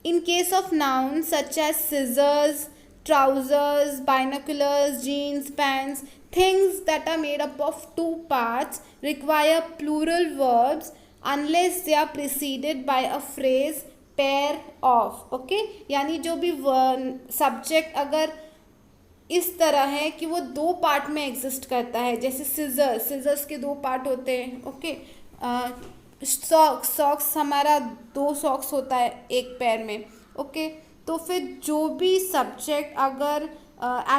In case of nouns such as scissors, trousers, binoculars, jeans, pants, things that are made up of two parts require plural verbs unless they are preceded by a phrase pair of. Okay, यानी जो भी subject अगर इस तरह है कि वो दो पार्ट में एग्जिस्ट करता है, जैसे सिजर्स के दो पार्ट होते हैं. ओके, सॉक्स हमारा दो सॉक्स होता है एक पैर में. ओके, तो फिर जो भी सब्जेक्ट अगर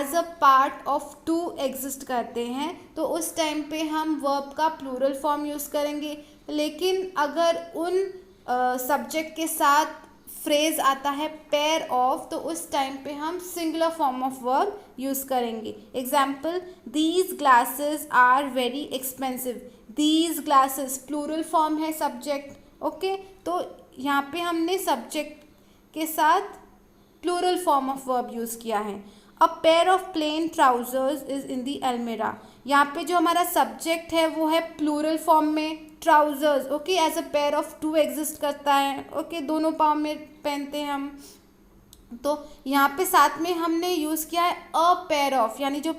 as a part of to exist करते हैं तो उस टाइम पे हम वर्ब का प्लूरल फॉर्म यूज़ करेंगे. लेकिन अगर उन सब्जेक्ट के साथ फ्रेज आता है पेयर ऑफ, तो उस टाइम पे हम singular form of verb use करेंगे. Example, these glasses are very expensive. These glasses plural form है सब्जेक्ट. ओके, तो यहाँ पे हमने सब्जेक्ट के साथ plural form of verb use किया है. A pair of plain trousers is in the अलमीरा. यहाँ पे जो हमारा सब्जेक्ट है वो है प्लूरल फॉर्म में trousers. Okay, as a pair of to exist करता है. ओके, दोनों पाँव में पहनते हैं हम. तो यहाँ पे साथ में हमने यूज़ किया है अ पेयर ऑफ, यानी जो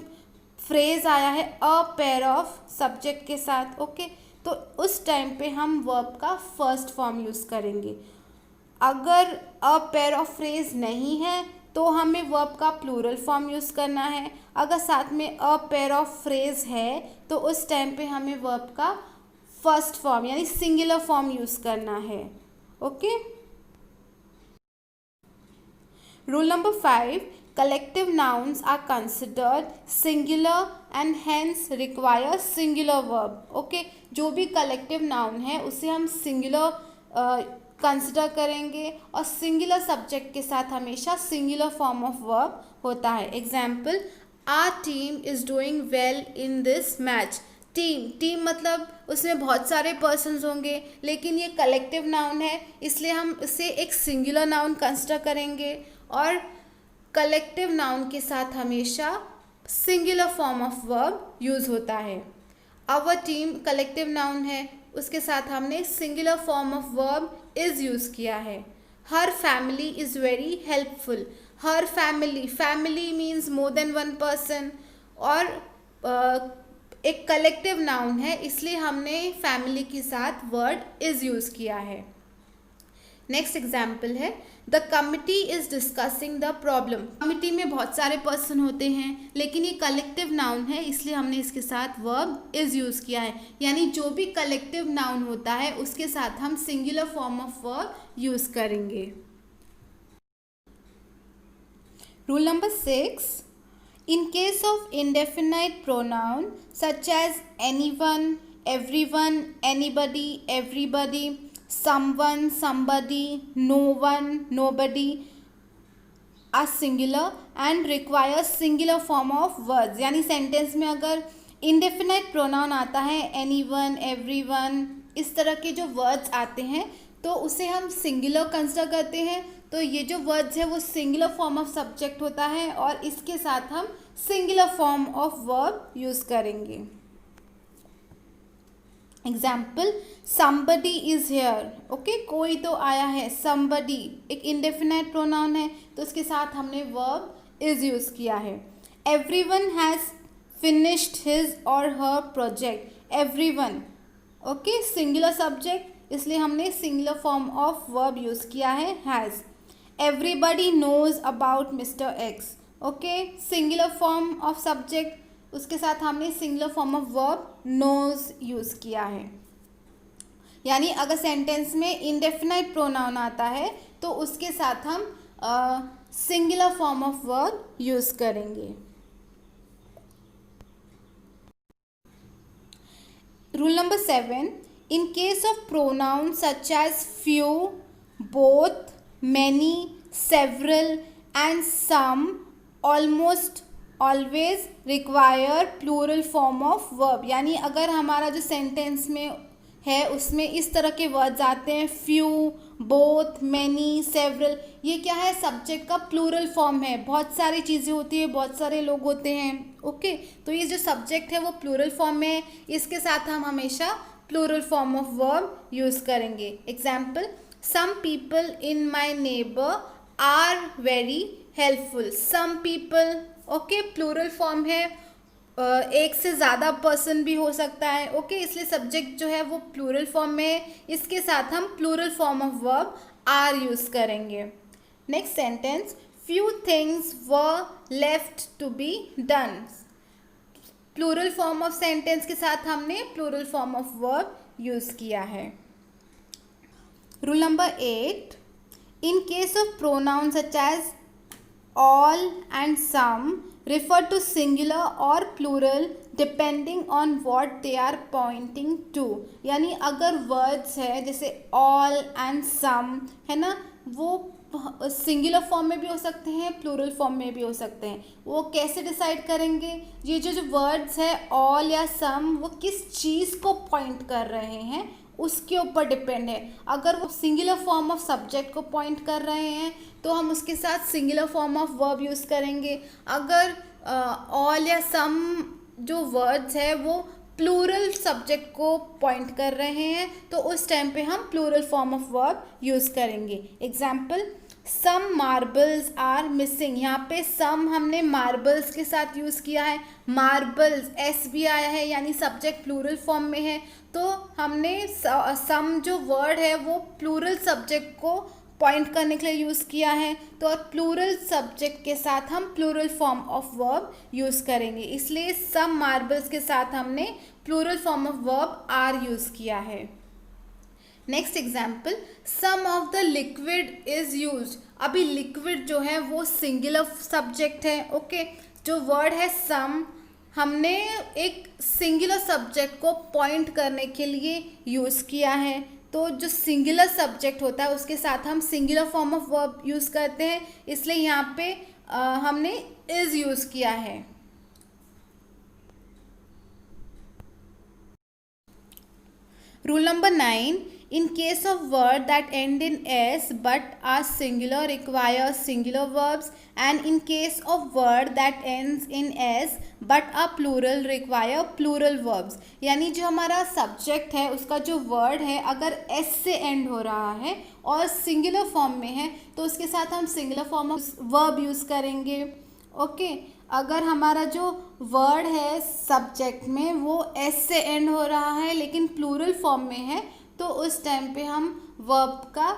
फ्रेज आया है अ पेयर ऑफ सब्जेक्ट के साथ. ओके, तो उस टाइम पे हम वर्ब का फर्स्ट फॉर्म यूज़ करेंगे. अगर अ पेयर ऑफ फ्रेज नहीं है तो हमें वर्ब का प्लूरल फॉर्म यूज़ करना है. अगर साथ में अ पेयर ऑफ फ्रेज है तो उस टाइम पे हमें वर्ब का फर्स्ट फॉर्म यानी सिंगुलर फॉर्म यूज़ करना है. Okay, rule number 5, collective nouns are considered singular and hence require singular verb. Okay, जो भी कलेक्टिव नाउन है उसे हम सिंगुलर कंसिडर करेंगे और सिंगुलर सब्जेक्ट के साथ हमेशा सिंगुलर फॉर्म ऑफ वर्ब होता है. Example, our team is doing well in this match. Team मतलब उसमें बहुत सारे पर्सन्स होंगे, लेकिन ये कलेक्टिव नाउन है इसलिए हम इसे एक सिंगुलर नाउन कंसिडर करेंगे और कलेक्टिव नाउन के साथ हमेशा singular form of verb use होता है. आवर टीम कलेक्टिव नाउन है, उसके साथ हमने singular form of verb is use किया है. Her family is very helpful. Her family means more than one person और एक कलेक्टिव नाउन है इसलिए हमने फैमिली के साथ वर्ड इज़ यूज़ किया है. नेक्स्ट एग्जाम्पल है, the committee is discussing the problem. Committee में बहुत सारे पर्सन होते हैं लेकिन ये कलेक्टिव नाउन है इसलिए हमने इसके साथ वर्ब इज़ यूज़ किया है. यानी जो भी कलेक्टिव नाउन होता है उसके साथ हम singular form of verb use करेंगे. Rule number 6, in case of indefinite pronoun such as anyone, everyone, anybody, everybody, someone, somebody, no one, nobody are singular and require singular form of words. यानी sentence में अगर indefinite pronoun आता है, anyone, everyone, इस तरह के जो words आते हैं तो उसे हम सिंगुलर कंसिडर करते हैं. तो ये जो वर्ड्स है वो सिंगुलर फॉर्म ऑफ सब्जेक्ट होता है और इसके साथ हम singular form of verb use करेंगे. Example, somebody is here. Okay, कोई तो आया है. somebody एक इंडेफिनाइट प्रोनाउन है तो उसके साथ हमने वर्ब इज़ यूज़ किया है. everyone has finished his or her project. everyone okay, singular subject इसलिए हमने singular form of verb use किया है has. everybody knows about Mr. X. Okay, singular form of subject उसके साथ हमने singular form of verb knows use किया है. यानी अगर सेंटेंस में इंडेफिनाइट प्रोनाउन आता है तो उसके साथ हम singular form of verb use करेंगे. Rule number 7, in case of pronoun such as few, both, many, several and some almost always require plural form of verb. यानी अगर हमारा जो सेंटेंस में है उसमें इस तरह के वर्ड्स आते हैं few, both, many, several, ये क्या है, सब्जेक्ट का प्लूरल फॉर्म है. बहुत सारी चीज़ें होती है, बहुत सारे लोग होते हैं. ओके, तो ये जो सब्जेक्ट है वो प्लूरल फॉर्म में है, इसके साथ हम हमेशा plural form of verb use करेंगे. Example, some people in my neighbour are very helpful. Some people, okay, plural form है, एक से ज़्यादा पर्सन भी हो सकता है, ओके, इसलिए सब्जेक्ट जो है वो प्लूरल फॉर्म में है. इसके साथ हम plural form of verb are use करेंगे. Next sentence, few things were left to be done. Plural form of sentence के साथ हमने plural form of verb use किया है. Rule number 8, in case of pronouns such as all and some refer to singular or plural depending on what they are pointing to. यानी अगर words है जैसे all and some है ना, वो singular form में भी हो सकते हैं, प्लूरल फॉर्म में भी हो सकते हैं. वो कैसे डिसाइड करेंगे? ये जो वर्ड्स है all या some, वो किस चीज़ को पॉइंट कर रहे हैं उसके ऊपर डिपेंड है. अगर वो सिंगुलर फॉर्म ऑफ सब्जेक्ट को पॉइंट कर रहे हैं तो हम उसके साथ singular form of verb use करेंगे. अगर ऑल या सम जो वर्ड्स है वो प्लूरल सब्जेक्ट को पॉइंट कर रहे हैं तो उस टाइम पे हम plural form of verb use करेंगे. Example, some marbles are missing. यहाँ पे सम हमने मार्बल्स के साथ यूज़ किया है. मार्बल्स एस भी आया है यानी सब्जेक्ट प्लूरल फॉर्म में है, तो हमने सम जो वर्ड है वो प्लूरल सब्जेक्ट को पॉइंट करने के लिए यूज़ किया है. तो प्लूरल सब्जेक्ट के साथ हम plural form of verb use करेंगे, इसलिए सम मार्बल्स के साथ हमने plural form of verb are use किया है. Next example, some of the liquid is use. अभी लिक्विड जो है वो सिंगुलर सब्जेक्ट है, ओके. जो वर्ड है सम हमने एक सिंगुलर सब्जेक्ट को पॉइंट करने के लिए यूज़ किया है. तो जो सिंगुलर सब्जेक्ट होता है उसके साथ हम singular form of verb use करते हैं, इसलिए यहाँ पे हमने इज यूज़ किया है. Rule number 9, in case of word that end in s but are singular require singular verbs, and in case of word that ends in s but are plural require plural verbs. यानी जो हमारा सब्जेक्ट है उसका जो word है अगर s से एंड हो रहा है और सिंगुलर फॉर्म में है तो उसके साथ हम singular form of verb use करेंगे, ओके. अगर हमारा जो वर्ड है सब्जेक्ट में वो s से एंड हो रहा है लेकिन प्लूरल फॉर्म में है तो उस टाइम पे हम वर्ब का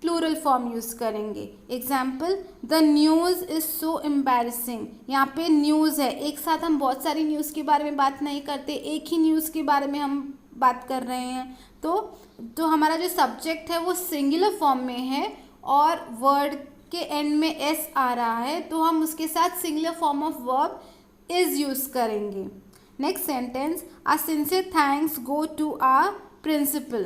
प्लूरल फॉर्म यूज़ करेंगे. Example, the news is so embarrassing. यहाँ पे न्यूज़ है, एक साथ हम बहुत सारी न्यूज़ के बारे में बात नहीं करते, एक ही न्यूज़ के बारे में हम बात कर रहे हैं. तो हमारा जो सब्जेक्ट है वो सिंगुलर फॉर्म में है और वर्ड के एंड में एस आ रहा है तो हम उसके साथ singular form of verb is use करेंगे. Next sentence, a sincere thanks go to a principal.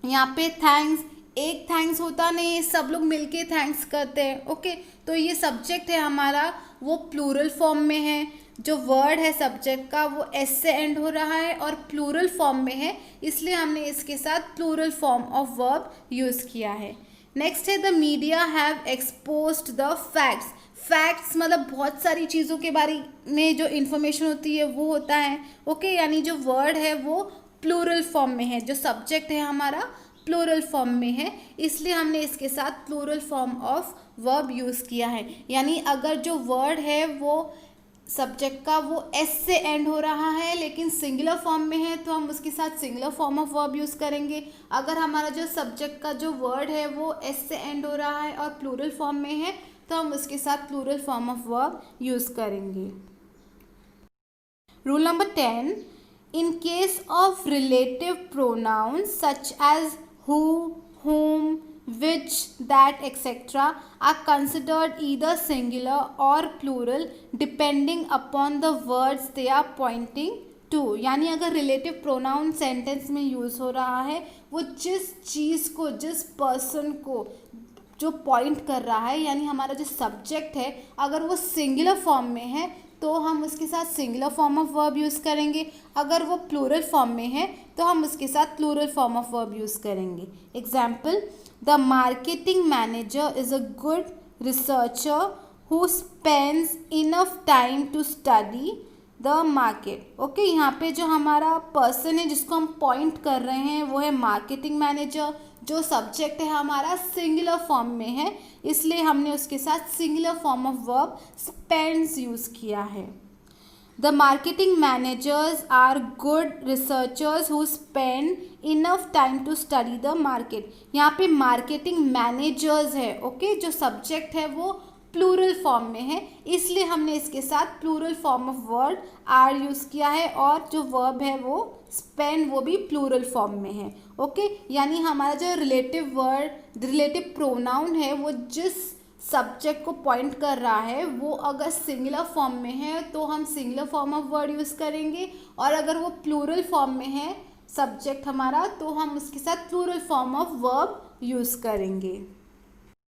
यहाँ पे थैंक्स एक थैंक्स होता नहीं है, सब लोग मिलके थैंक्स करते हैं, ओके. तो ये सब्जेक्ट है हमारा वो प्लूरल फॉर्म में है. जो वर्ड है सब्जेक्ट का वो एस से एंड हो रहा है और प्लूरल फॉर्म में है, इसलिए हमने इसके साथ plural form of verb use किया है. नेक्स्ट है, the media have exposed the facts. Facts मतलब बहुत सारी चीज़ों के बारे में जो इन्फॉर्मेशन होती है वो होता है, ओके. यानी जो वर्ड है वो प्लूरल फॉर्म में है, जो सब्जेक्ट है हमारा प्लूरल फॉर्म में है, इसलिए हमने इसके साथ plural form of verb use किया है. यानी अगर जो वर्ड है वो सब्जेक्ट का वो एस से एंड हो रहा है लेकिन सिंगुलर फॉर्म में है तो हम उसके साथ singular form of verb use करेंगे. अगर हमारा जो सब्जेक्ट का जो वर्ड है वो एस से एंड हो रहा है और प्लूरल फॉर्म में है तो हम उसके साथ plural form of verb use करेंगे. Rule number 10, in case of relative pronouns such as who, whom, which, that, etc. are considered either singular or plural depending upon the words they are pointing to. यानी अगर relative pronoun sentence में use हो रहा है वो जिस चीज़ को, जिस पर्सन को जो पॉइंट कर रहा है, यानी हमारा जो सब्जेक्ट है अगर वो सिंगुलर फॉर्म में है तो हम उसके साथ singular form of verb use करेंगे. अगर वो प्लूरल फॉर्म में है तो हम उसके साथ plural form of verb use करेंगे. Example, the marketing manager is a good researcher who spends enough time to study the market. Okay, यहाँ पे जो हमारा पर्सन है जिसको हम पॉइंट कर रहे हैं वो है मार्केटिंग मैनेजर। जो सब्जेक्ट है हमारा सिंगुलर फॉर्म में है, इसलिए हमने उसके साथ singular form of verb spends use किया है। The marketing managers are good researchers who spend enough time to study the market। यहाँ पे marketing managers है, ओके, जो सब्जेक्ट है वो प्लूरल फॉर्म में है, इसलिए हमने इसके साथ plural form of word are use किया है, और जो वर्ब है वो स्पेंड वो भी प्लूरल फॉर्म में है। ओके, यानी हमारा जो रिलेटिव प्रोनाउन है वो जिस सब्जेक्ट को पॉइंट कर रहा है वो अगर सिंगुलर फॉर्म में है तो हम singular form of word use करेंगे, और अगर वो प्लूरल फॉर्म में है सब्जेक्ट हमारा तो हम उसके साथ plural form of verb use करेंगे।